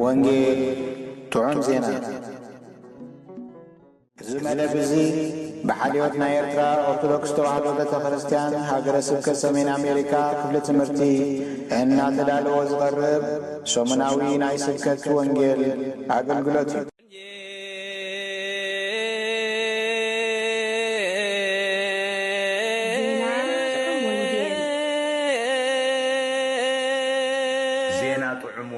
ወንጌል ጥዑም ዜና ዝመለ ብዚ በሓልዮት ናይ ኤርትራ ኦርቶዶክስ ተዋህዶ ቤተ ክርስቲያን ሃገረ ስብከት ሰሜን አሜሪካ ክፍለ ትምህርቲ እናተዳለወ ዝቐርብ ሰሙናዊ ናይ ስብከት ወንጌል አገልግሎት እዩ። ዜና ጥዑም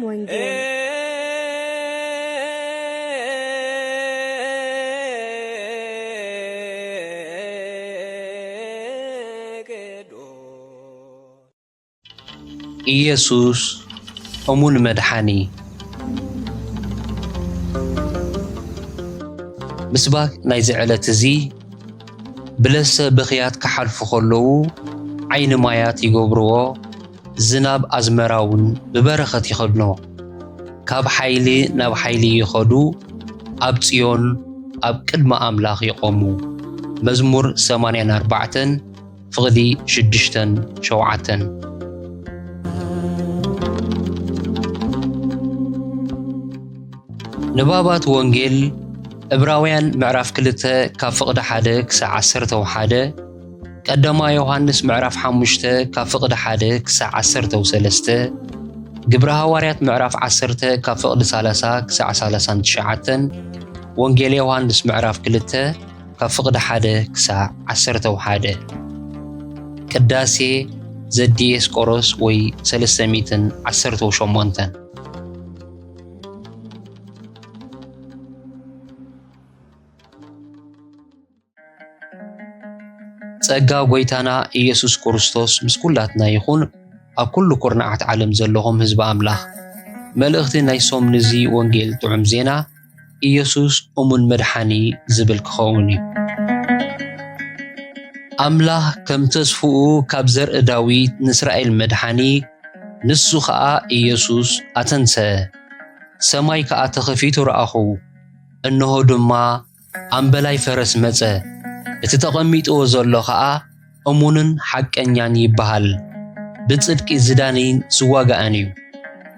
ወንጌል ኢየሱስ እሙን መድሓኒ ምስባክ ናይ ዝዕለት እዚ ብለሰ ብኽያት ክሓልፉ ከለዉ ዓይኒ ማያት ይገብርዎ ዝናብ ኣዝመራውን ብበረኸት ይኸድኖ ካብ ሓይሊ ናብ ሓይሊ ይኸዱ ኣብ ጽዮን ኣብ ቅድመ ኣምላኽ ይቆሙ። መዝሙር 84 ፍቕዲ 6-7 ንባባት ወንጌል ዕብራውያን ምዕራፍ 2 ካብ ፍቕዲ 1 ክሳብ 11 ቀዳማ ዮሐንስ ምዕራፍ 5 ካብ ፍቕዲ 1 ክሳብ 13 ግብረ ሐዋርያት ምዕራፍ 10 ካብ ፍቕዲ 30 ክሳብ 39 ወንጌል ዮሐንስ ምዕራፍ 2 ካብ ፍቕዲ 1 ክሳብ 11 ቅዳሴ ዘዲየስቆሮስ ወይ 318 ጸጋ ጎይታና ኢየሱስ ክርስቶስ ምስ ኩላትና ይኹን። ኣብ ኩሉ ኩርናዓት ዓለም ዘለኹም ህዝቢ ኣምላኽ መልእኽቲ ናይ ሶምኒ እዚ ወንጌል ጥዑም ዜና ኢየሱስ እሙን መድሓኒ ዝብል ክኸውን እዩ። ኣምላኽ ከም ተስፍኡ ካብ ዘርኢ ዳዊት ንእስራኤል መድሓኒ ንሱ ኸዓ ኢየሱስ ኣተንሰአ። ሰማይ ከዓ ተኸፊቱ ረኣኹ፣ እነሆ ድማ ኣምበላይ ፈረስ መጸ። እቲ ተቐሚጥዎ ዘሎ ኸዓ እሙንን ሓቀኛን ይበሃል፣ ብጽድቂ ዝዳነይን ዝዋጋአን እዩ።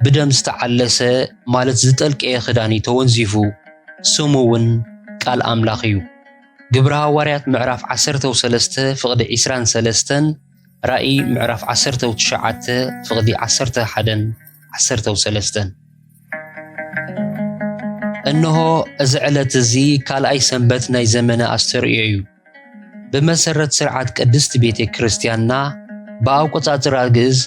ብደም ዝተዓለሰ ማለት ዝጠልቀየ ኽዳኒ ተወንዚፉ፣ ስሙ እውን ቃል ኣምላኽ እዩ። ግብረ ሐዋርያት ምዕራፍ 13 ፍቕዲ 23 ራእይ ምዕራፍ 19 ፍቕዲ 11-13 እነሆ እዚ ዕለት እዚ ካልኣይ ሰንበት ናይ ዘመነ ኣስተርእዮ እዩ። በመሰረት ስርዓት ቅድስት ቤተ ክርስቲያንና በአቆጻጽራ ግዕዝ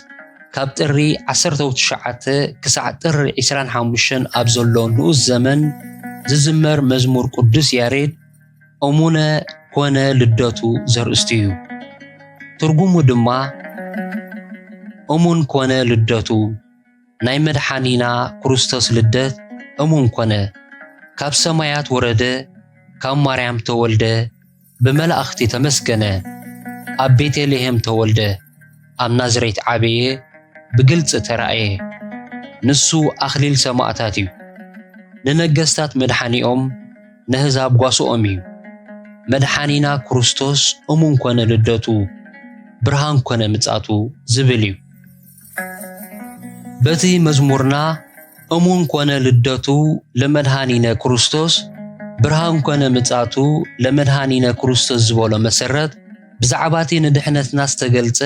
ካብ ጥሪ 19 ክሳዕ ጥሪ 25 ኣብ ዘሎ ንኡስ ዘመን ዝዝመር መዝሙር ቅዱስ ያሬድ እሙነ ኮነ ልደቱ ዘርእስቱ እዩ። ትርጉሙ ድማ እሙን ኮነ ልደቱ ናይ መድሓኒና ክርስቶስ ልደት እሙን ኮነ፣ ካብ ሰማያት ወረደ፣ ካብ ማርያም ተወልደ፣ በመላእኽቲ ተመስገነ፣ ኣብ ቤተልሔም ተወልደ፣ ኣብ ናዝሬት ዓበየ፣ ብግልጽ ተራእየ። ንሱ ኣኽሊል ሰማዕታት እዩ፣ ንነገሥታት መድሓኒኦም፣ ንሕዛብ ጓሶኦም እዩ። መድሓኒና ክርስቶስ እሙን ኮነ ልደቱ፣ ብርሃን ኮነ ምጻቱ ዝብል እዩ። በቲ መዝሙርና እሙን ኮነ ልደቱ ለመድሓኒነ ክርስቶስ፣ ብርሃን ኮነ ምጻቱ ለመድሓኒነ ክርስቶስ ዝበሎ መሰረት ብዛዕባቲ ንድሕነትና ዝተገልጸ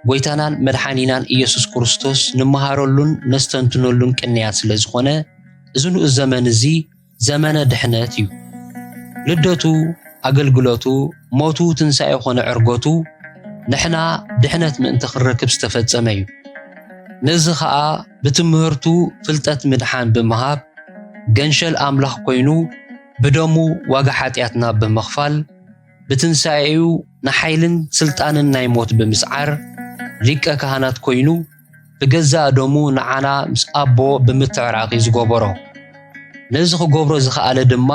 ጎይታናን መድሓኒናን ኢየሱስ ክርስቶስ ንመሃረሉን ነስተንትነሉን ቅንያት ስለ ዝኾነ እዚ ንኡስ ዘመን እዚ ዘመነ ድሕነት እዩ። ልደቱ፣ ኣገልግሎቱ፣ ሞቱ፣ ትንሣኤ ኮነ ዕርገቱ ንሕና ድሕነት ምእንቲ ክረክብ ዝተፈጸመ እዩ። ነዚ ኸዓ ብትምህርቱ ፍልጠት ምድሓን ብምሃብ ገንሸል ኣምላኽ ኮይኑ ብደሙ ዋጋ ሓጢኣትና ብምኽፋል ብትንሣኤኡ ንሓይልን ስልጣንን ናይ ሞት ብምስዓር ሊቀ ካህናት ኮይኑ ብገዛ ደሙ ንዓና ምስ ኣቦ ብምትዕራቂ ዝገበሮ ነዚ ክገብሮ ዝኽኣለ ድማ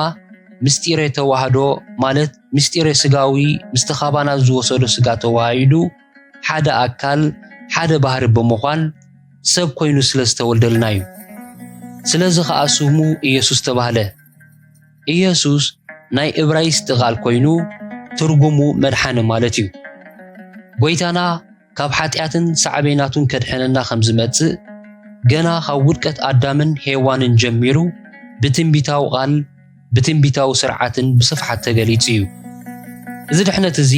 ምስጢረ ተዋህዶ ማለት ምስጢረ ስጋዊ ምስተኻባና ዝወሰዶ ስጋ ተዋሂዱ ሓደ ኣካል ሓደ ባህሪ ብምዃን ሰብ ኮይኑ ስለዝተወልደልና እዩ ስለዚ ከዓ ስሙ ኢየሱስ ተባህለ ኢየሱስ ናይ ዕብራይስጥ ቃል ኮይኑ ትርጉሙ መድሓኒ ማለት እዩ ጎይታና ካብ ሓጢአትን ሳዕቤናቱን ከድሕነና ከም ዝመጽእ ገና ካብ ውድቀት ኣዳምን ሄዋንን ጀሚሩ ብትንቢታዊ ቃል ብትንቢታዊ ስርዓትን ብስፍሓት ተገሊጹ እዩ እዚ ድሕነት እዚ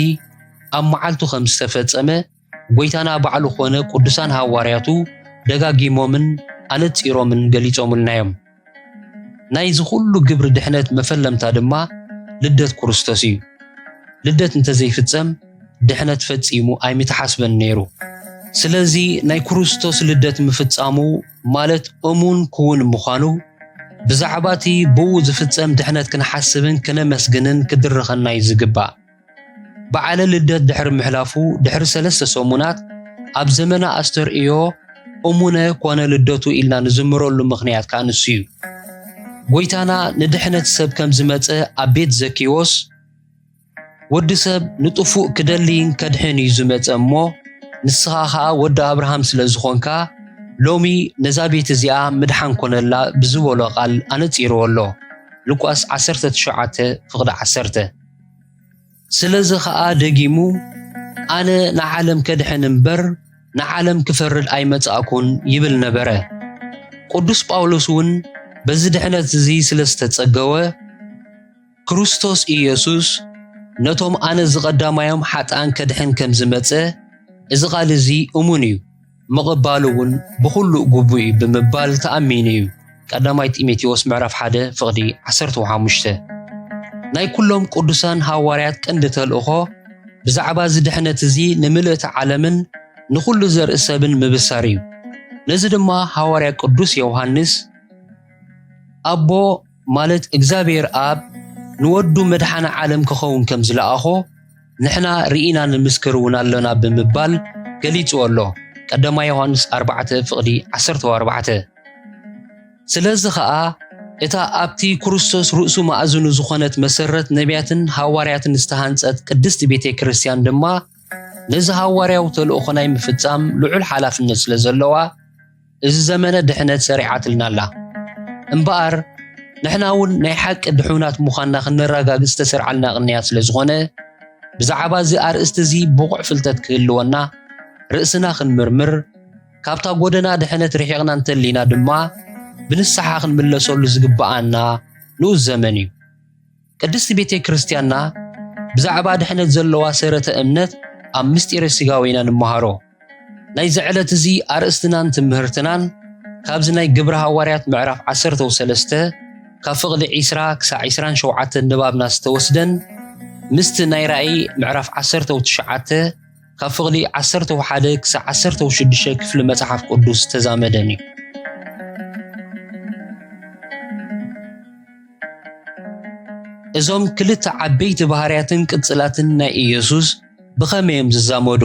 ኣብ መዓልቱ ከም ዝተፈጸመ ጎይታና ባዕሉ ኾነ ቅዱሳን ሐዋርያቱ ደጋጊሞምን ኣነጺሮምን ገሊጾሙልናዮም ናይ ዝኹሉ ግብሪ ድሕነት መፈለምታ ድማ ልደት ክርስቶስ እዩ ልደት እንተዘይፍጸም ድሕነት ፈጺሙ ኣይምትሓስበን ነይሩ ስለዚ ናይ ክርስቶስ ልደት ምፍጻሙ ማለት እሙን ክውን ምዃኑ ብዛዕባ እቲ ብኡ ዝፍጸም ድሕነት ክንሓስብን ክነመስግንን ክድርኸና እዩ ዝግባእ በዓለ ልደት ድሕሪ ምሕላፉ ድሕሪ 3 ሰሙናት ኣብ ዘመና ኣስተርእዮ እሙነ ኮነ ልደቱ ኢልና ንዝምረሉ ምኽንያት ከዓ ንሱ እዩ ጎይታና ንድሕነት ሰብ ከም ዝመጸ ኣብ ቤት ዘኪዎስ ወዲ ሰብ ንጥፉእ ክደሊን ከድሕን እዩ ዝመጸ እሞ ንስኻ ከዓ ወዲ አብርሃም ስለ ዝኾንካ ሎሚ ነዛ ቤት እዚኣ ምድሓን ኮነላ ብዝበሎ ቃል ኣነጺርዎ ኣሎ ሉቃስ 19:10 ስለዚ ከዓ ደጊሙ ኣነ ንዓለም ከድሕን እምበር ንዓለም ክፈርድ ኣይመጻእኩን ይብል ነበረ ቅዱስ ጳውሎስ እውን በዚ ድሕነት እዚ ስለ ዝተጸገወ ክርስቶስ ኢየሱስ ነቶም ኣነ ዝቐዳማዮም ሓጣን ከድሕን ከም ዝመጸ እዚ ቃል እዚ እሙን እዩ ምቕባሉ እውን ብኹሉ ግቡእ እዩ ብምባል ተኣሚኑ እዩ ቀዳማይ ጢሞቴዎስ ምዕራፍ 1:15 ናይ ኩሎም ቅዱሳን ሐዋርያት ቀንዲ ተልእኾ ብዛዕባ እዚ ድሕነት እዚ ንምልእቲ ዓለምን ንኹሉ ዘርኢ ሰብን ምብሳር እዩ ነዚ ድማ ሐዋርያ ቅዱስ ዮሐንስ ኣቦ ማለት እግዚአብሔር ኣብ ንወዱ መድሓነ ዓለም ክኸውን ከም ዝለኣኾ ንሕና ርኢና ንምስክር እውን ኣለና ብምባል ገሊጹ ኣሎ ቀዳማይ ዮሐንስ 4:14 ስለዚ ከዓ እታ ኣብቲ ክርስቶስ ርእሱ ማእዝኑ ዝኾነት መሰረት ነቢያትን ሐዋርያትን ዝተሃንጸት ቅድስቲ ቤተ ክርስቲያን ድማ ነዚ ሐዋርያው ተልእኾ ናይ ምፍጻም ልዑል ሓላፍነት ስለ ዘለዋ እዚ ዘመነ ድሕነት ሰሪዓትልና ኣላ እምበኣር ንሕና እውን ናይ ሓቂ ድሑናት ምዃንና ክንረጋግፅ ዝተሰርዓልና ቅንያት ስለ ዝኾነ ብዛዕባ እዚ ኣርእስቲ እዚ ብቑዕ ፍልጠት ክህልወና ርእስና ክንምርምር ካብታ ጎደና ድሕነት ርሒቕና እንተሊና ድማ ብንስሓ ክንምለሰሉ ዝግባኣና ንኡስ ዘመን እዩ ቅድስቲ ቤተ ክርስቲያንና ብዛዕባ ድሕነት ዘለዋ ሰረተ እምነት ኣብ ምስጢረ ስጋዊና ንመሃሮ ናይ ዝዕለት እዚ ኣርእስትናን ትምህርትናን ካብዚ ናይ ግብረ ሐዋርያት ምዕራፍ 13 ካብ ፍቕዲ 20 ክሳብ 27 ንባብና ዝተወስደን ምስቲ ናይ ራእይ ምዕራፍ 19 ካብ ፍቕዲ 11 ክሳብ 16 ክፍሊ መጽሓፍ ቅዱስ ተዛመደን እዩ እዞም ክልተ ዓበይቲ ባህርያትን ቅጽላትን ናይ ኢየሱስ ብኸመዮም ዝዛመዱ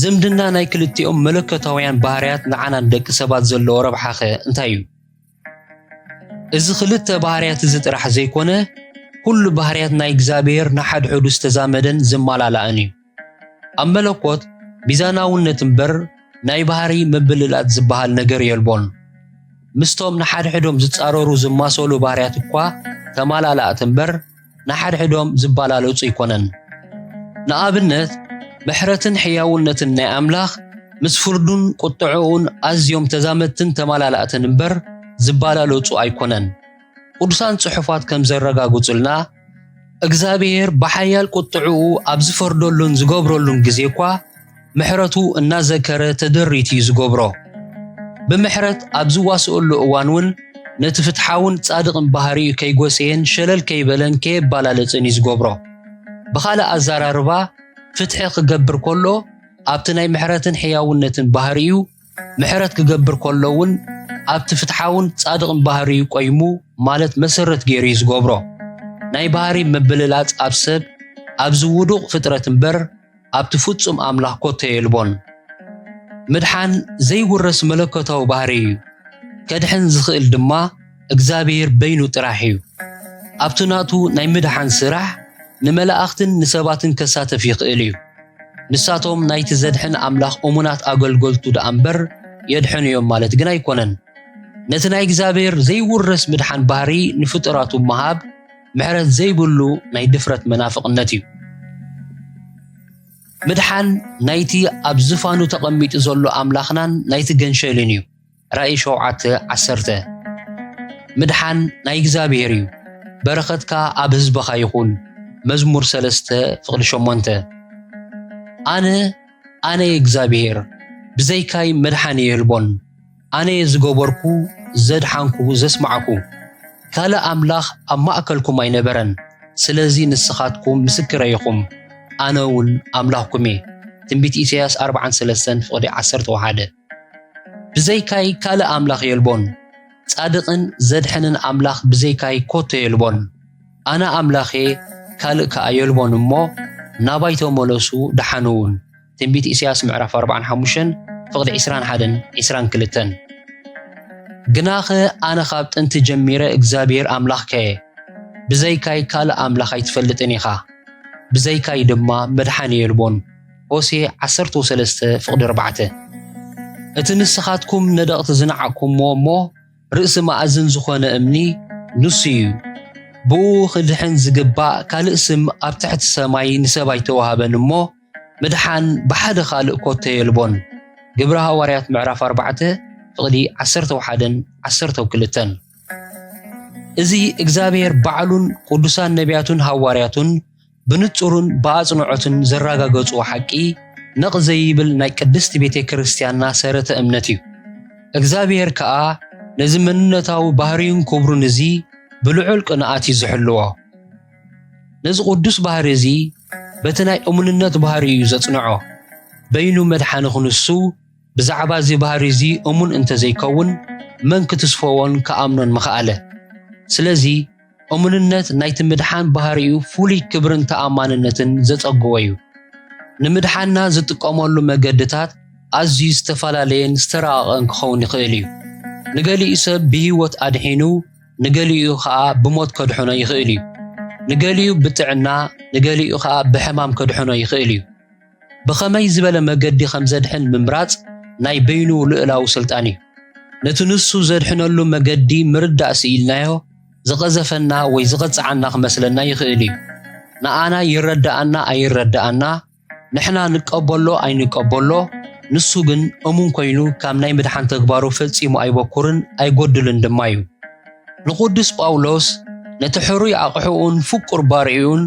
ዝምድና ናይ ክልቲኦም መለኮታውያን ባህርያት ንዓናን ደቂ ሰባት ዘለዎ ረብሓኸ እንታይ እዩ እዚ ክልተ ባህርያት እዚ ጥራሕ ዘይኮነ ኩሉ ባህርያት ናይ እግዚአብሔር ንሓድሕዱ ዝተዛመደን ዝመላላእን እዩ ኣብ መለኮት ሚዛናውነት እምበር ናይ ባህሪ ምብልላት ዝበሃል ነገር የልቦን ምስቶም ንሓድሕዶም ዝጻረሩ ዝማሰሉ ባህርያት እኳ ተመላላእት እምበር ንሓድሕዶም ዝባላለጹ ይኮነን ንኣብነት ምሕረትን ሕያውነትን ናይ ኣምላኽ ምስ ፍርዱን ቁጥዑን ኣዝዮም ተዛመድትን ተመላላእትን እምበር ዝባላለጹ ኣይኮነን ቅዱሳን ጽሑፋት ከም ዘረጋግጹልና እግዚአብሔር ብሓያል ቁጥዑ ኣብ ዝፈርደሉን ዝገብረሉን ግዜ እኳ ምሕረቱ እናዘከረ ተደሪቱ ዝገብሮ ብምሕረት ኣብ ዝዋስአሉ እዋን እውን ነቲ ፍትሓውን ጻድቕን ባህሪኡ ከይጎሰየን ሸለል ከይበለን ከየባላለጽን ዝገብሮ ብኻልእ ኣዘራርባ ፍትሒ ክገብር ከሎ ኣብቲ ናይ ምሕረትን ሕያውነትን ባህሪኡ ምሕረት ክገብር ከሎ እውን ኣብቲ ፍትሓውን ጻድቕን ባህሪኡ ቆይሙ ማለት መሰረት ገይሩ ዝገብሮ ናይ ባህሪ ምብልላጽ ኣብ ሰብ ኣብዚ ውዱቕ ፍጥረት እምበር ኣብቲ ፍጹም ኣምላኽ ኮተ የልቦን። ምድሓን ዘይውረስ መለኮታዊ ባህሪ እዩ። ከድሕን ዝኽእል ድማ እግዚኣብሔር በይኑ ጥራሕ እዩ። ኣብቲ ናቱ ናይ ምድሓን ስራሕ ንመላእኽትን ንሰባትን ከሳተፍ ይኽእል እዩ። ንሳቶም ናይቲ ዘድሕን ኣምላኽ እሙናት ኣገልገልቱ ደኣ እምበር የድሕኑ እዮም ማለት ግን ኣይኮነን። ነቲ ናይ እግዚኣብሔር ዘይውረስ ምድሓን ባህሪ ንፍጡራቱ መሃብ ምሕረት ዘይብሉ ናይ ድፍረት መናፍቕነት እዩ። ምድሓን ናይቲ ኣብ ዝፋኑ ተቐሚጡ ዘሎ ኣምላኽናን ናይቲ ገንሸልን እዩ። ራእይ 7:10 ምድሓን ናይ እግዚኣብሔር እዩ፣ በረኸትካ ኣብ ህዝበኻ ይኹን። መዝሙር 3:8 ኣነ እግዚኣብሔር ብዘይካይ መድሓን የልቦን። ኣነ ዝገበርኩ ዘድሓንኩ ዘስማዓኩ ካልእ ኣምላኽ ኣብ ማእከልኩም ኣይነበረን። ስለዚ ንስኻትኩም ምስክረ ኢኹም፣ ኣነ እውን ኣምላኽኩም እየ። ትንቢት ኢሳይያስ 43:11 ብዘይካይ ካልእ ኣምላኽ የልቦን። ጻድቕን ዘድሕንን ኣምላኽ ብዘይካይ ኮተ የልቦን። ኣነ ኣምላኽ ካልእ ከዓ የልቦን እሞ ናባይ ተመለሱ ደሓኑ እውን። ትንቢት ኢሳይያስ 45:21-22 ግናኸ ኣነ ካብ ጥንቲ ጀሚረ እግዚኣብሔር ኣምላኽከ እየ። ብዘይካይ ካልእ ኣምላኽ ኣይትፈልጥን ኢኻ፣ ብዘይካይ ድማ መድሓኒ የልቦን። ሆሴዕ 13:4 እቲ ንስኻትኩም ነደቕቲ ዝነዓቅኩምዎ እሞ ርእሲ ማእዝን ዝኾነ እምኒ ንሱ እዩ። ብኡ ክድሕን ዝግባእ ካልእ ስም ኣብ ትሕቲ ሰማይ ንሰብ ኣይተዋሃበን እሞ ምድሓን ብሓደ ካልእ ኮተ የልቦን። ግብረ ሐዋርያት 4:11-12 እዚ እግዚኣብሔር ባዕሉን ቅዱሳን ነቢያቱን ሃዋርያቱን ብንጹርን ብኣጽንዖትን ዘረጋገጹ ሓቂ ነቕ ዘይብል ናይ ቅድስቲ ቤተ ክርስቲያንና ሰረተ እምነት እዩ። እግዚኣብሔር ከዓ ነዚ መንነታዊ ባህሪውን ክብሩን እዚ ብልዑል ቅንኣት እዩ ዝሕልዎ። ነዚ ቅዱስ ባህሪ እዚ በቲ ናይ እሙንነት ባህሪ እዩ ዘጽንዖ። በይኑ መድሓኒ ክንሱ ብዛዕባ እዚ ባህሪ እዚ እሙን እንተዘይከውን መን ክትስፈዎን ከኣምኖን መኽኣለ። ስለዚ እሙንነት ናይቲ ምድሓን ባህሪኡ ፍሉይ ክብርን ተኣማንነትን ዘጸግቦ እዩ። ንምድሓንና ዝጥቀመሉ መገድታት ኣዝዩ ዝተፈላለየን ዝተራቐቐን ክኸውን ይኽእል እዩ። ንገሊኡ ሰብ ብህይወት ኣድሒኑ ንገሊኡ ከዓ ብሞት ከድሕኖ ይኽእል እዩ። ንገሊኡ ብጥዕና ንገሊኡ ከዓ ብሕማም ከድሕኖ ይኽእል እዩ። ብኸመይ ዝበለ መገዲ ከም ዘድሕን ምምራጽ ናይ በይኑ ልዕላዊ ስልጣን እዩ። ነቲ ንሱ ዘድሕነሉ መገዲ ምርዳእ ስኢልናዮ ዝቐዘፈና ወይ ዝቐጽዓና ክመስለና ይኽእል እዩ። ንኣና ይረዳኣና ኣይረዳኣና፣ ንሕና ንቀበሎ ኣይንቀበሎ፣ ንሱ ግን እሙን ኮይኑ ካብ ናይ ምድሓን ተግባሩ ፈጺሙ ኣይበኩርን ኣይጐድልን ድማ እዩ። ንቅዱስ ጳውሎስ ነቲ ሕሩይ ኣቕሑኡን ፍቁር ባርዒኡን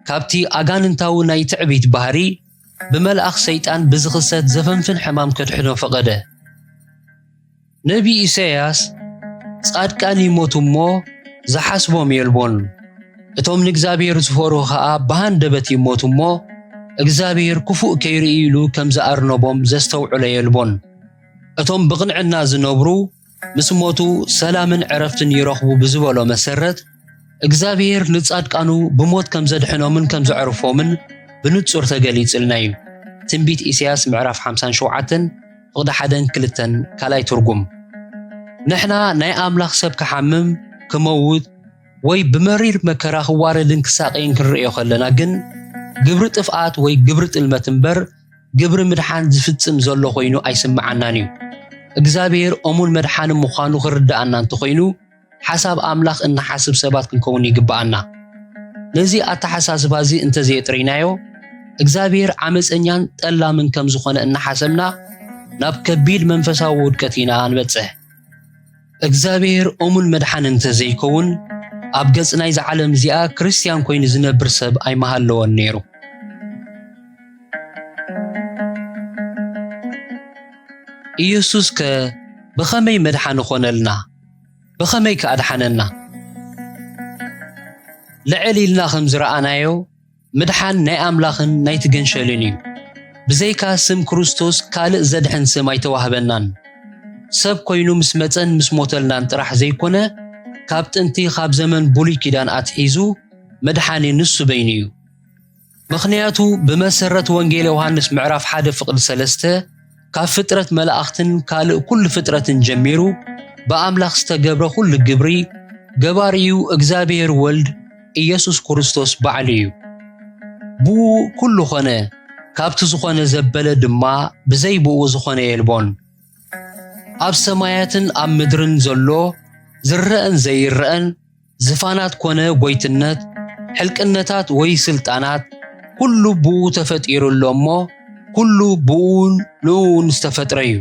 ካብቲ ኣጋንንታዊ ናይ ትዕቢት ባህሪ ብመልኣኽ ሰይጣን ብዝኽሰት ዘፈንፍን ሕማም ከድሕኖ ፈቐደ። ነቢ ኢሳይያስ ጻድቃን ይሞቱ እሞ ዝሓስቦም የልቦን፣ እቶም ንእግዚኣብሔር ዝፈርሁ ከዓ ብሃንደበት ይሞቱ እሞ እግዚአብሔር ክፉእ ከይርኢ ኢሉ ከም ዝኣርነቦም ዘስተውዕለ የልቦን። እቶም ብቕንዕና ዝነብሩ ምስ ሞቱ ሰላምን ዕረፍትን ይረኽቡ ብዝበሎ መሰረት እግዚአብሔር ንጻድቃኑ ብሞት ከም ዘድሕኖምን ከም ዘዕርፎምን ብንጹር ተገሊጽልና እዩ። ትንቢት ኢሳይያስ ምዕራፍ 57:1-2 ካልኣይ ትርጉም። ንሕና ናይ ኣምላኽ ሰብ ክሓምም ክመውት ወይ ብመሪር መከራ ክዋረድን ክሳቀይን ክንርእዮ ከለና ግን ግብሪ ጥፍኣት ወይ ግብሪ ጥልመት እምበር ግብሪ ምድሓን ዝፍጽም ዘሎ ኮይኑ ኣይስምዓናን እዩ። እግዚአብሔር እሙን መድሓን ምዃኑ ክርዳኣና እንተኾይኑ ሓሳብ ኣምላኽ እናሓስብ ሰባት ክንከውን ይግባኣና። ነዚ ኣተሓሳስባ እዚ እንተዘየጥሪናዮ እግዚአብሔር ዓመፀኛን ጠላምን ከም ዝኾነ እናሓሰብና ናብ ከቢድ መንፈሳዊ ውድቀት ኢና ንበጽሕ። እግዚአብሔር እሙን መድሓን እንተዘይከውን ኣብ ገጽ ናይ ዓለም እዚኣ ክርስቲያን ኮይኑ ዝነብር ሰብ ኣይመሃለወን ነይሩ። ኢየሱስ ብኸመይ መድሓን ኾነልና? ብኸመይ ከኣድሓነና? ልዕል ኢልና ከም ዝረኣናዮ ምድሓን ናይ ኣምላኽን ናይቲ ገንሸልን እዩ። ብዘይካ ስም ክርስቶስ ካልእ ዘድሕን ስም ኣይተዋህበናን። ሰብ ኮይኑ ምስ መፀን ምስ ሞተልናን ጥራሕ ዘይኮነ ካብ ጥንቲ ካብ ዘመን ብሉይ ኪዳን ኣትሒዙ መድሓኒ ንሱ በይኑ እዩ። ምኽንያቱ ብመሰረት ወንጌል ዮሐንስ ምዕራፍ 1 ፍቅድ 3 ካብ ፍጥረት መላእኽትን ካልእ ኩሉ ፍጥረትን ጀሚሩ በአምላኽ ዝተገብረ ኩሉ ግብሪ ገባሪዩ እግዚአብሔር ወልድ ኢየሱስ ክርስቶስ በዓል እዩ። ብኡ ኩሉ ኾነ ካብቲ ዝኾነ ዘበለ ድማ ብዘይ ብኡ ዝኾነ የልቦን። ኣብ ሰማያትን ኣብ ምድርን ዘሎ ዝረአን ዘይረአን ዝፋናት ኮነ ጎይትነት ሕልቅነታት ወይ ስልጣናት ኩሉ ብኡ ተፈጢሩሎ እሞ ኩሉ ብኡን ንኡን ዝተፈጥረ እዩ።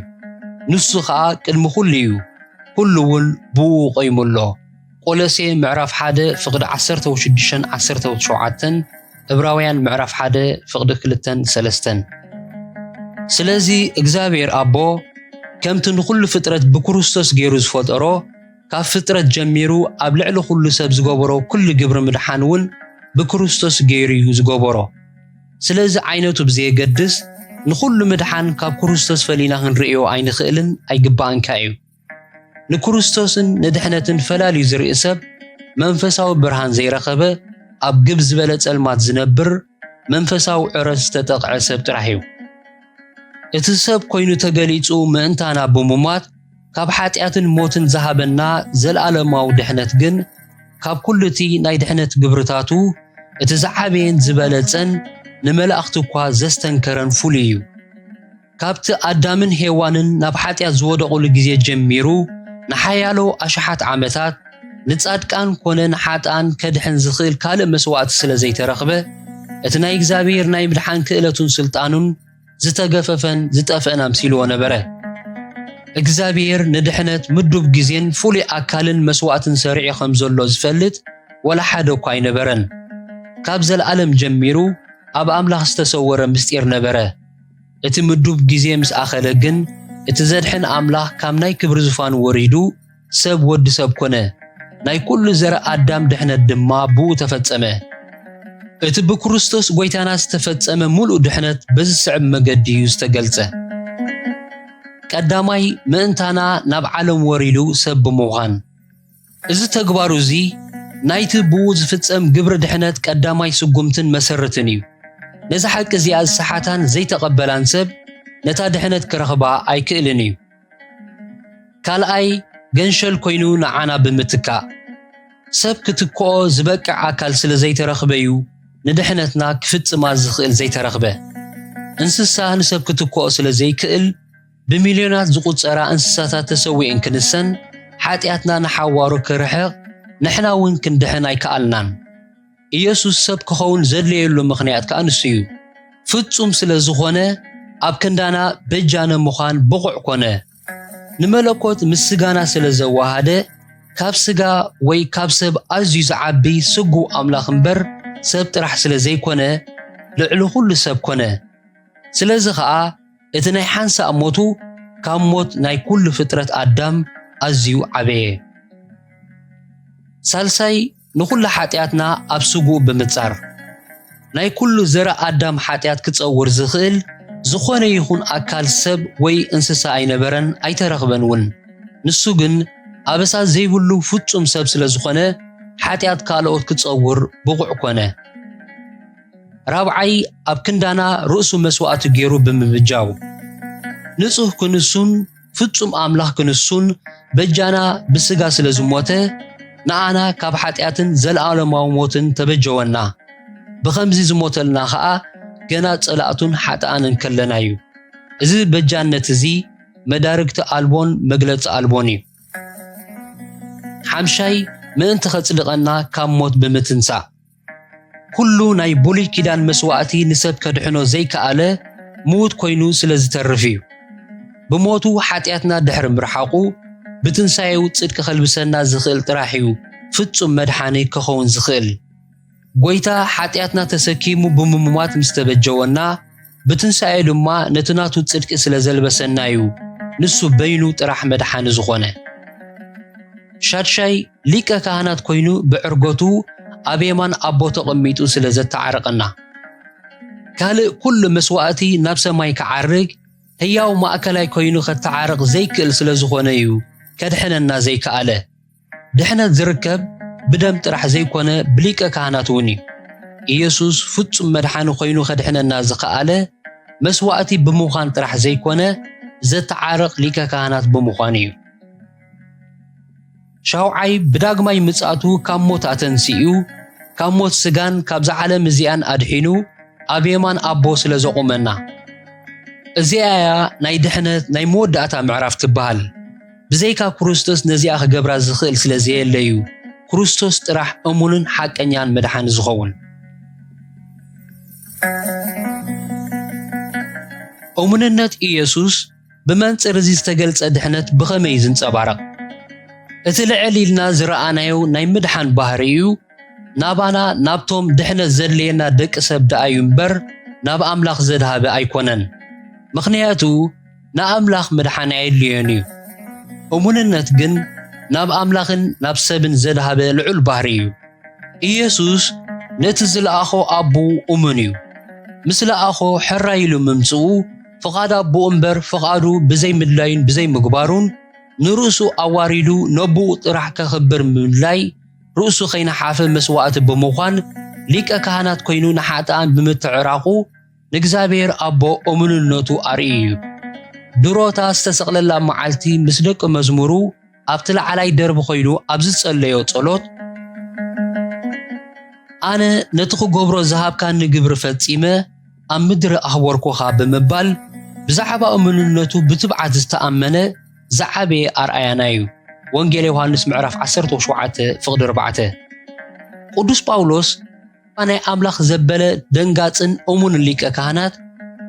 ንሱ ከዓ ቅድሚ ኩሉ እዩ፣ ኩሉ እውን ብኡ ቆይሙሎ። ቆሎሴ ምዕራፍ 1 ፍቅዲ 16-17 ዕብራውያን ምዕራፍ 1 ፍቅዲ 2-3 ስለዚ እግዚአብሔር አቦ ከምቲ ንኩሉ ፍጥረት ብክርስቶስ ገይሩ ዝፈጠሮ ካብ ፍጥረት ጀሚሩ ኣብ ልዕሊ ኩሉ ሰብ ዝገበሮ ኩሉ ግብሪ ምድሓን እውን ብክርስቶስ ገይሩ እዩ ዝገበሮ። ስለዚ ዓይነቱ ብዘየገድስ ንኩሉ ምድሓን ካብ ክርስቶስ ፈሊና ክንርእዮ ኣይንኽእልን ኣይግባእንካ እዩ። ንክርስቶስን ንድሕነትን ፈላልዩ ዝርኢ ሰብ መንፈሳዊ ብርሃን ዘይረኸበ ኣብ ግብ ዝበለ ጸልማት ዝነብር መንፈሳዊ ዕረስ ዝተጠቕዐ ሰብ ጥራሕ እዩ። እቲ ሰብ ኮይኑ ተገሊጹ ምእንታና ብምሟት ካብ ሓጢአትን ሞትን ዝሃበና ዘለዓለማዊ ድሕነት ግን ካብ ኩሉ እቲ ናይ ድሕነት ግብርታቱ እቲ ዝዓበየን ዝበለጸን ንመላእኽቲ እኳ ዘስተንከረን ፍሉይ እዩ። ካብቲ ኣዳምን ሄዋንን ናብ ሓጢአት ዝወደቑሉ ግዜ ጀሚሩ ንሓያሎ ኣሽሓት ዓመታት ንጻድቃን ኮነ ንሓጣን ከድሕን ዝኽእል ካልእ መስዋዕቲ ስለ ዘይተረኽበ እቲ ናይ እግዚአብሔር ናይ ምድሓን ክእለቱን ስልጣኑን ዝተገፈፈን ዝጠፍአን ኣምሲልዎ ነበረ። እግዚአብሔር ንድሕነት ምዱብ ግዜን ፍሉይ ኣካልን መስዋዕትን ሰሪዑ ከም ዘሎ ዝፈልጥ ወላ ሓደ እኳ ኣይነበረን። ካብ ዘለዓለም ጀሚሩ ኣብ ኣምላኽ ዝተሰወረ ምስጢር ነበረ። እቲ ምዱብ ግዜ ምስ ኣኸለ ግን እቲ ዘድሕን ኣምላኽ ካብ ናይ ክብሪ ዝፋኑ ወሪዱ ሰብ ወዲ ሰብ ኮነ። ናይ ኩሉ ዘረ ኣዳም ድሕነት ድማ ብኡ ተፈጸመ። እቲ ብክርስቶስ ጎይታና ዝተፈጸመ ሙሉእ ድሕነት በዝስዕብ መገዲ እዩ ዝተገልጸ። ቀዳማይ ምእንታና ናብ ዓለም ወሪዱ ሰብ ብምዃን እዚ ተግባሩ እዚ ናይቲ ብኡ ዝፍጸም ግብሪ ድሕነት ቀዳማይ ስጉምትን መሰረትን እዩ። ነዚ ሓቂ እዚኣ ዝሰሓታን ዘይተቐበላን ሰብ ነታ ድሕነት ክረኽባ ኣይክእልን እዩ። ካልኣይ ገንሸል ኮይኑ ንዓና ብምትካእ ሰብ ክትክኦ ዝበቅዕ ኣካል ስለ ዘይተረኽበ እዩ ንድሕነትና ክፍጽማ ዝኽእል ዘይተረኽበ። እንስሳ ንሰብ ክትክኦ ስለ ዘይክእል ብሚልዮናት ዝቁፀራ እንስሳታት ተሰዊዕን ክንሰን ሓጢአትና ንሓዋሩ ክርሕቕ ንሕና እውን ክንድሕን ኣይከኣልናን። ኢየሱስ ሰብ ክኸውን ዘድልየሉ ምኽንያት ከዓ ንሱ እዩ። ፍጹም ስለ ዝኾነ ኣብ ክንዳና በጃነ ምዃን ብቑዕ ኮነ። ንመለኮት ምስ ስጋና ስለ ዘዋሃደ ካብ ስጋ ወይ ካብ ሰብ ኣዝዩ ዝዓቢ ስጉው ኣምላኽ እምበር ሰብ ጥራሕ ስለ ዘይኮነ ልዕሊ ኩሉ ሰብ ኮነ። ስለዚ ከዓ እቲ ናይ ሓንሳእ ሞቱ ካብ ሞት ናይ ኩሉ ፍጥረት ኣዳም ኣዝዩ ዓበየ። ሳልሳይ ንኩሉ ሓጢአትና ኣብ ስጉኡ ብምጻር ናይ ኩሉ ዘረ ኣዳም ሓጢአት ክጸውር ዝኽእል ዝኾነ ይኹን ኣካል ሰብ ወይ እንስሳ ኣይነበረን ኣይተረኽበን እውን። ንሱ ግን ኣበሳ ዘይብሉ ፍጹም ሰብ ስለ ዝኾነ ሓጢአት ካልኦት ክጸውር ብቑዕ ኮነ። ራብዓይ ኣብ ክንዳና ርእሱ መስዋዕቲ ገይሩ ብምብጃው ንጹህ ክንሱን ፍጹም ኣምላኽ ክንሱን በጃና ብስጋ ስለ ዝሞተ ንኣና ካብ ሓጢአትን ዘለዓለማዊ ሞትን ተበጀወና። ብኸምዚ ዝሞተልና ከዓ ገና ጸላእቱን ሓጥኣንን ከለና እዩ። እዚ በጃነት እዚ መዳርግቲ ኣልቦን መግለፂ ኣልቦን እዩ። ሓምሻይ ምእንቲ ኸጽድቐና ካብ ሞት ብምትንሳእ ኩሉ ናይ ብሉይ ኪዳን መስዋዕቲ ንሰብ ከድሕኖ ዘይከኣለ ምዉት ኮይኑ ስለ ዝተርፍ እዩ። ብሞቱ ሓጢአትና ድሕሪ ምርሓቑ ብትንሳኤው ጽድቂ ኸልብሰና ዝኽእል ጥራሕ እዩ ፍጹም መድሓኒ ክኸውን ዝኽእል። ጎይታ ሓጢአትና ተሰኪሙ ብምሙማት ምስ ተበጀወና ብትንሳኤ ድማ ነቲ ናቱ ጽድቂ ስለ ዘልበሰና እዩ ንሱ በይኑ ጥራሕ መድሓኒ ዝኾነ። ሻድሻይ ሊቀ ካህናት ኮይኑ ብዕርገቱ ኣብ የማን ኣቦ ተቐሚጡ ስለ ዘተዓረቐና። ካልእ ኩሉ መስዋዕቲ ናብ ሰማይ ክዓርግ ህያው ማእከላይ ኮይኑ ከተዓርቕ ዘይክእል ስለ ዝኾነ እዩ ከድሕነና ዘይከኣለ። ድሕነት ዝርከብ ብደም ጥራሕ ዘይኮነ ብሊቀ ካህናት እውን እዩ። ኢየሱስ ፍጹም መድሓኒ ኮይኑ ከድሕነና ዝኸኣለ መስዋዕቲ ብምዃን ጥራሕ ዘይኮነ ዘተዓርቕ ሊቀ ካህናት ብምዃን እዩ። ሻውዓይ ብዳግማይ ምጽኣቱ ካብ ሞት ኣተንሲኡ ካብ ሞት ስጋን ካብዛ ዓለም እዚኣን ኣድሒኑ ኣብ የማን ኣቦ ስለ ዘቑመና እዚኣ ናይ ድሕነት ናይ መወዳእታ ምዕራፍ ትበሃል። ብዘይካ ክርስቶስ ነዚኣ ክገብራ ዝኽእል ስለ ዘየለዩ ክርስቶስ ጥራሕ እሙንን ሓቀኛን መድሓኒ ዝኸውን። እሙንነት ኢየሱስ ብመንጽር እዚ ዝተገልጸ ድሕነት ብኸመይ ዝንጸባረቕ? እቲ ልዕል ኢልና ዝረኣናዮ ናይ ምድሓን ባህሪ እዩ ናባና ናብቶም ድሕነት ዘድልየና ደቂ ሰብ ደኣዩ እምበር ናብ ኣምላኽ ዘድሃበ ኣይኮነን። ምኽንያቱ ንኣምላኽ ምድሓን ኣየድልዮን እዩ። እሙንነት ግን ናብ ኣምላኽን ናብ ሰብን ዘድሃበ ልዑል ባህሪ እዩ። ኢየሱስ ነቲ ዝለኣኾ ኣቦኡ እሙን እዩ። ምስ ለኣኾ ሕራይ ኢሉ ምምጽኡ ፍቓድ ኣቦኡ እምበር ፍቓዱ ብዘይምድላዩን ብዘይምግባሩን ንርእሱ ኣዋሪዱ ነቦኡ ጥራሕ ከኽብር ብምድላይ ርእሱ ከይነሓፈ መስዋዕቲ ብምዃን ሊቀ ካህናት ኮይኑ ንሓጥኣን ብምትዕራቑ ንእግዚኣብሔር ኣቦ እሙንነቱ ኣርኢ እዩ። ድሮታ ዝተሰቕለላ መዓልቲ ምስ ደቂ መዝሙሩ ኣብቲ ላዕላይ ደርቢ ኮይኑ ኣብ ዝጸለዮ ጸሎት ኣነ ነቲ ክገብሮ ዝሃብካኒ ግብሪ ፈጺመ ኣብ ምድሪ ኣኽበርኩኻ ብምባል ብዛዕባ እሙንነቱ ብትብዓት ዝተኣመነ ዝዓበየ ኣርኣያና እዩ። ወንጌል ዮሃንስ ምዕራፍ 17:4 ቅዱስ ጳውሎስ ናይ ኣምላኽ ዘበለ ደንጋጽን እሙንን ሊቀ ካህናት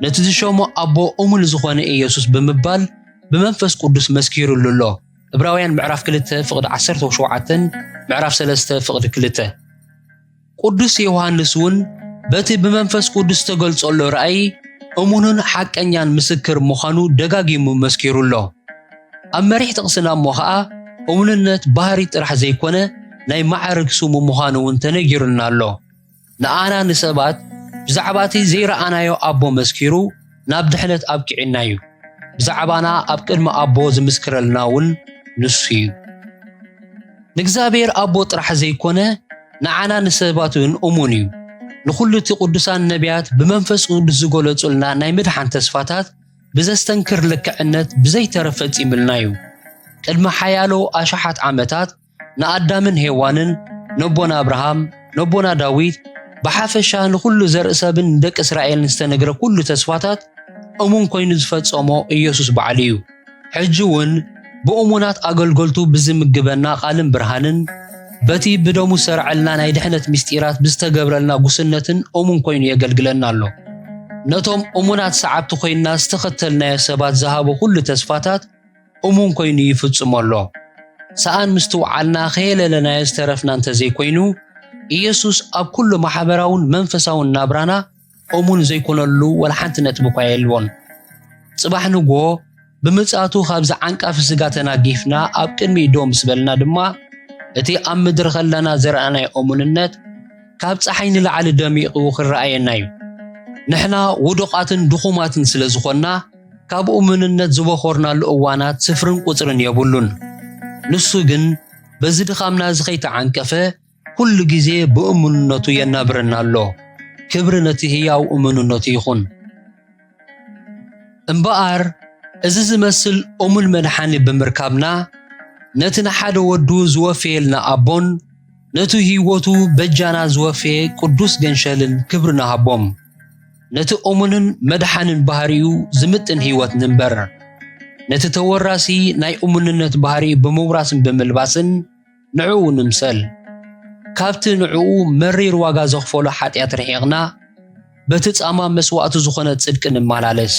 ነቲ ዝሾሞ ኣቦ እሙን ዝኾነ ኢየሱስ ብምባል ብመንፈስ ቅዱስ መስኪሩሉ ኣሎ። ዕብራውያን ምዕራፍ 2:17 ምዕራፍ 3:2 ቅዱስ ዮሃንስ እውን በቲ ብመንፈስ ቅዱስ ተገልጸሎ ራእይ እሙንን ሓቀኛን ምስክር ምዃኑ ደጋጊሙ መስኪሩሎ። ኣብ መሪሕ ጥቕስና እሞ ኸዓ እሙንነት ባህሪ ጥራሕ ዘይኮነ ናይ ማዕርግ ስሙ ምዃኑ እውን ተነጊሩልና ኣሎ። ንኣና ንሰባት ብዛዕባ እቲ ዘይረኣናዮ ኣቦ መስኪሩ ናብ ድሕነት ኣብቂዕና እዩ። ብዛዕባና ኣብ ቅድሚ ኣቦ ዝምስክረልና እውን ንሱ እዩ። ንእግዚኣብሔር ኣቦ ጥራሕ ዘይኮነ ንዓና ንሰባት እውን እሙን እዩ። ንኹሉ እቲ ቅዱሳን ነቢያት ብመንፈስ ቅዱስ ዝገለጹልና ናይ ምድሓን ተስፋታት ብዘስተንክር ልክዕነት ብዘይተረፈ ፈጺምልና እዩ። ቅድሚ ሓያሎ ኣሽሓት ዓመታት ንኣዳምን ሄዋንን ነቦና ኣብርሃም ነቦና ዳዊት ብሓፈሻ ንኹሉ ዘርኢ ሰብን ደቂ እስራኤልን ዝተነግረ ኩሉ ተስፋታት እሙን ኮይኑ ዝፈጸሞ ኢየሱስ በዓል እዩ። ሕጂ እውን ብእሙናት ኣገልገልቱ ብዝምግበና ቃልን ብርሃንን በቲ ብደሙ ሰርዐልና ናይ ድሕነት ምስጢራት ብዝተገብረልና ጉስነትን እሙን ኮይኑ የገልግለና ኣሎ። ነቶም እሙናት ሰዓብቲ ኮይንና ዝተኸተልናዮ ሰባት ዝሃቦ ኩሉ ተስፋታት እሙን ኮይኑ ይፍጽሞ ኣሎ። ሰኣን ምስትውዓልና ከየለለናዮ ዝተረፍና እንተዘይኮይኑ ኢየሱስ ኣብ ኩሉ ማሕበራውን መንፈሳውን ናብራና እሙን ዘይኮነሉ ወላ ሓንቲ ነጥቢ እኳ የልዎን። ጽባሕ ንግሆ ብምጽኣቱ ካብዚ ዓንቃፊ ስጋ ተናጊፍና ኣብ ቅድሚ ዶ ምስ በልና ድማ እቲ ኣብ ምድሪ ኸለና ዘርአናዮ እሙንነት ካብ ፀሓይ ንላዕሊ ደሚቑ ክረኣየና እዩ። ንሕና ውዱቃትን ድኹማትን ስለ ዝኾንና ካብ እሙንነት ዝበኾርናሉ እዋናት ስፍርን ቁፅርን የብሉን። ንሱ ግን በዚ ድኻምና ዝኸይተዓንቀፈ ኩሉ ግዜ ብእሙንነቱ የናብረና ኣሎ። ክብሪ ነቲ ህያው እሙንነቱ ይኹን እምበኣር እዚ ዝመስል እሙን መድሓኒ ብምርካብና ነቲ ንሓደ ወዱ ዝወፍየልና ኣቦን ነቲ ህይወቱ በጃና ዝወፍየ ቅዱስ ገንሸልን ክብሪ ንሃቦም። ነቲ እሙንን መድሓንን ባህሪኡ ዝምጥን ህይወት ንንበር ነቲ ተወራሲ ናይ እሙንነት ባህሪ ብምውራስን ብምልባስን ንዕኡ ንምሰል ካብቲ ንዕኡ መሪር ዋጋ ዘኽፈሎ ሓጢኣት ርሒቕና በቲ ጻማ መስዋዕቲ ዝኾነ ጽድቂ ንመላለስ።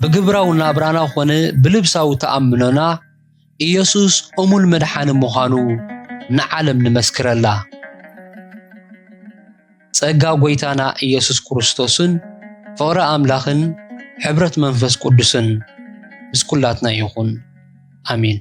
ብግብራው ናብራና ኾነ ብልብሳዊ ተኣምኖና ኢየሱስ እሙን መድሓኒ ምዃኑ ንዓለም ንመስክረላ። ጸጋ ጎይታና ኢየሱስ ክርስቶስን ፍቕሪ ኣምላኽን ሕብረት መንፈስ ቅዱስን ምስ ኩላትና ይኹን። ኣሜን።